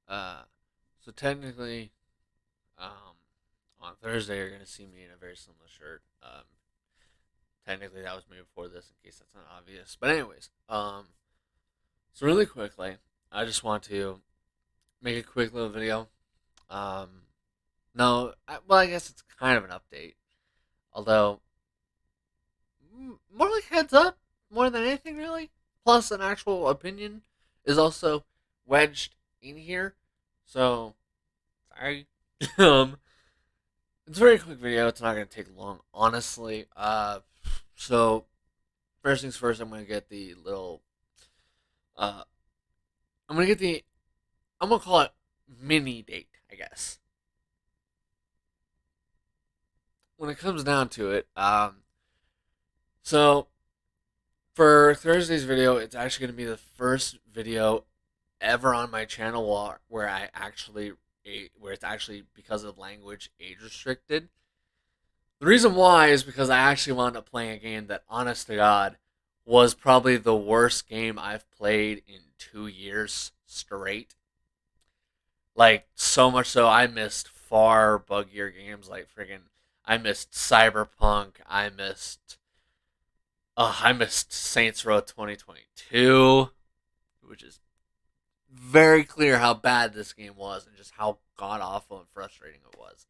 Uh, so technically, on Thursday you're gonna see me in a very similar shirt. Technically that was made before this, in case that's not obvious. But anyways, so really quickly, I just want to make a quick little video. Um, no, well, I guess it's kind of an update, although more like heads up more than anything really. Plus, an actual opinion is also wedged in here. So sorry. um, it's a very quick video. It's not going to take long, honestly. So first things first, I'm going to get the little. Uh, I'm going to get the. I'm going to call it mini date, I guess. When it comes down to it, so for Thursday's video, it's actually going to be the first video ever on my channel where I actually where it's actually because of language age restricted. The reason why is because I actually wound up playing a game that, honest to God, was probably the worst game I've played in 2 years straight. Like, so much so, I missed far buggier games like friggin' I missed Cyberpunk. I missed Saints Row 2022, which is very clear how bad this game was and just how god awful and frustrating it was.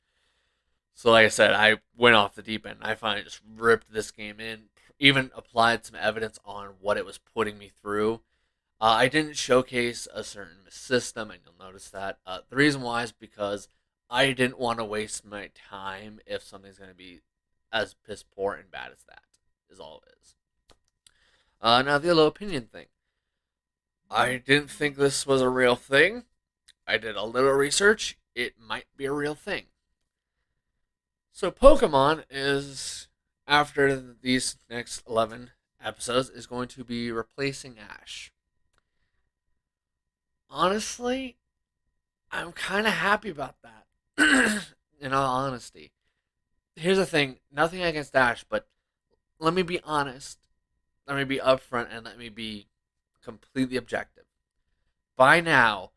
So, like I said, I went off the deep end. I finally just ripped this game in, even applied some evidence on what it was putting me through. I didn't showcase a certain system, and you'll notice that. The reason why is because I didn't want to waste my time if something's going to be as piss poor and bad as that, is all it is. Now, the little opinion thing. I didn't think this was a real thing. I did a little research. It might be a real thing. So Pokemon is, after these next 11 episodes, is going to be replacing Ash. Honestly, I'm kind of happy about that. In all honesty. Here's the thing, nothing against Ash, but let me be honest. Let me be upfront and let me be completely objective. By now,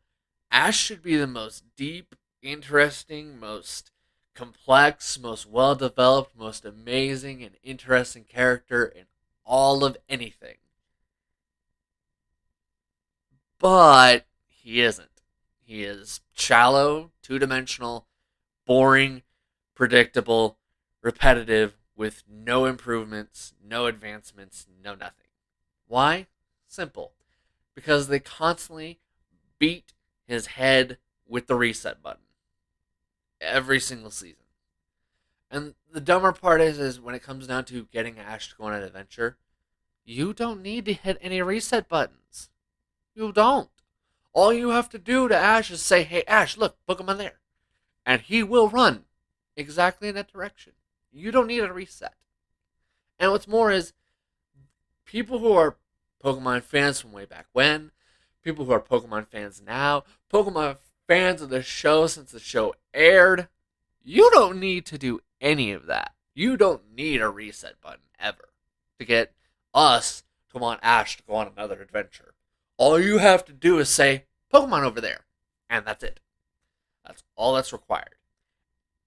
Ash should be the most deep, interesting, most complex, most well developed, most amazing, and interesting character in all of anything. But he isn't. He is shallow, two dimensional, boring, predictable, repetitive, with no improvements, no advancements, no nothing. Why? Simple. Because they constantly beat his head with the reset button every single season. And the dumber part is when it comes down to getting Ash to go on an adventure, you don't need to hit any reset buttons. You don't. All you have to do to Ash is say, "Hey Ash, look, Pokemon there," and he will run exactly in that direction. You don't need a reset. And what's more is people who are Pokemon fans from way back when, people who are Pokemon fans now, Pokemon fans of the show since the show aired, you don't need to do any of that. You don't need a reset button ever to get us to want Ash to go on another adventure. All you have to do is say, Pokemon over there. And that's it. That's all that's required.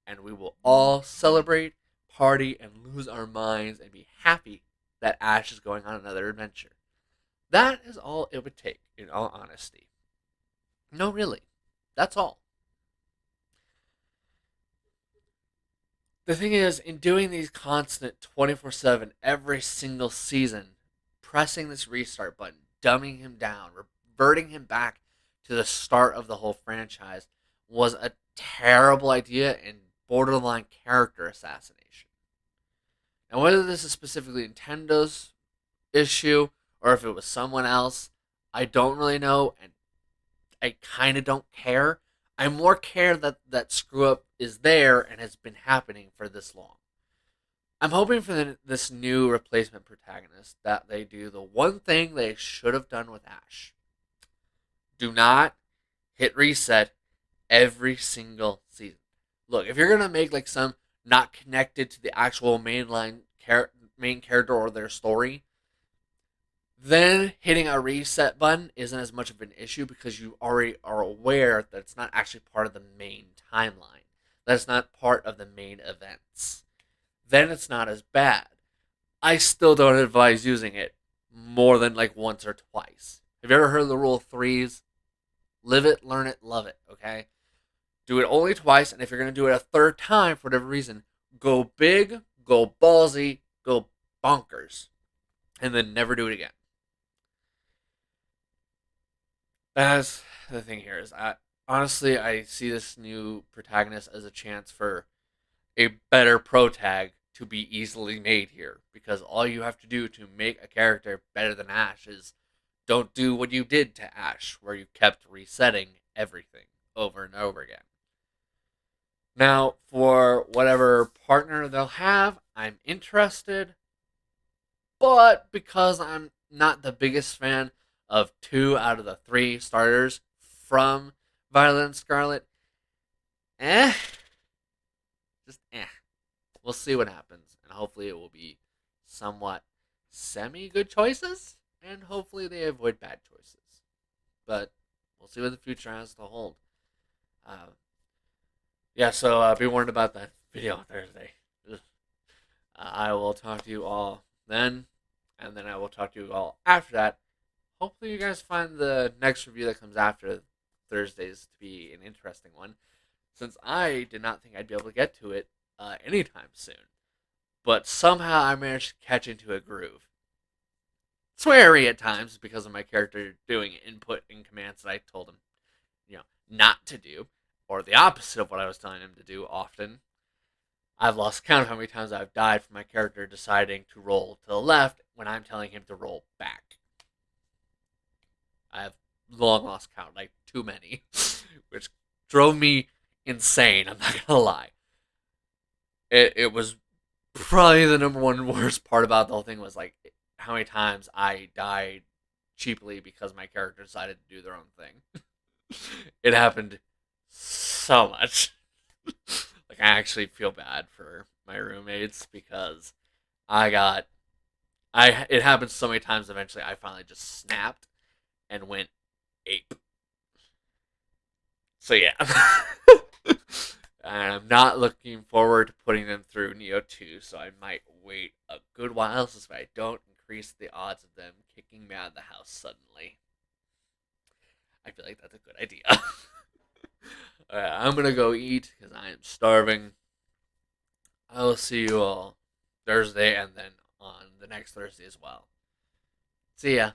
And we will all celebrate, party, and lose our minds and be happy that Ash is going on another adventure. That is all it would take, in all honesty. No, really. That's all. The thing is, in doing these constant 24/7 every single season, pressing this restart button, dumbing him down, reverting him back to the start of the whole franchise was a terrible idea and borderline character assassination. And whether this is specifically Nintendo's issue or if it was someone else, I don't really know, and I kind of don't care. I more care that that screw up is there and has been happening for this long. I'm hoping for this new replacement protagonist that they do the one thing they should have done with Ash. Do not hit reset every single season. Look, if you're gonna make like some not connected to the actual main character or their story, then hitting a reset button isn't as much of an issue because you already are aware that it's not actually part of the main timeline. That's not part of the main events. Then it's not as bad. I still don't advise using it more than like once or twice. Have you ever heard of the rule of threes? Live it, learn it, love it, okay? Do it only twice, and if you're going to do it a third time for whatever reason, go big, go ballsy, go bonkers, and then never do it again. That's the thing here is honestly I see this new protagonist as a chance for a better protag to be easily made here because all you have to do to make a character better than Ash is don't do what you did to Ash where you kept resetting everything over and over again. Now, for whatever partner they'll have, I'm interested, but because I'm not the biggest fan of 2 out of the 3 starters from Violet and Scarlet, eh, just eh. We'll see what happens, and hopefully it will be somewhat semi good choices, and hopefully they avoid bad choices. But we'll see what the future has to hold. Uh, yeah, so be warned about that video on Thursday. I will talk to you all then, and then I will talk to you all after that. Hopefully, you guys find the next review that comes after Thursdays to be an interesting one, since I did not think I'd be able to get to it anytime soon. But somehow I managed to catch into a groove. Sweary at times because of my character doing input and commands that I told him, not to do, or the opposite of what I was telling him to do often. I've lost count of how many times I've died from my character deciding to roll to the left when I'm telling him to roll back. I have long lost count, like too many, which drove me insane. I'm not gonna lie. It was probably the number one worst part about the whole thing was like how many times I died cheaply because my character decided to do their own thing. It happened so much. Like I actually feel bad for my roommates because I got I it happened so many times eventually I finally just snapped and went ape. So yeah. And I'm not looking forward to putting them through Neo 2, so I might wait a good while so I don't increase the odds of them kicking me out of the house suddenly. I feel like that's a good idea. Alright, I'm gonna go eat because I am starving. I will see you all Thursday and then on the next Thursday as well. See ya.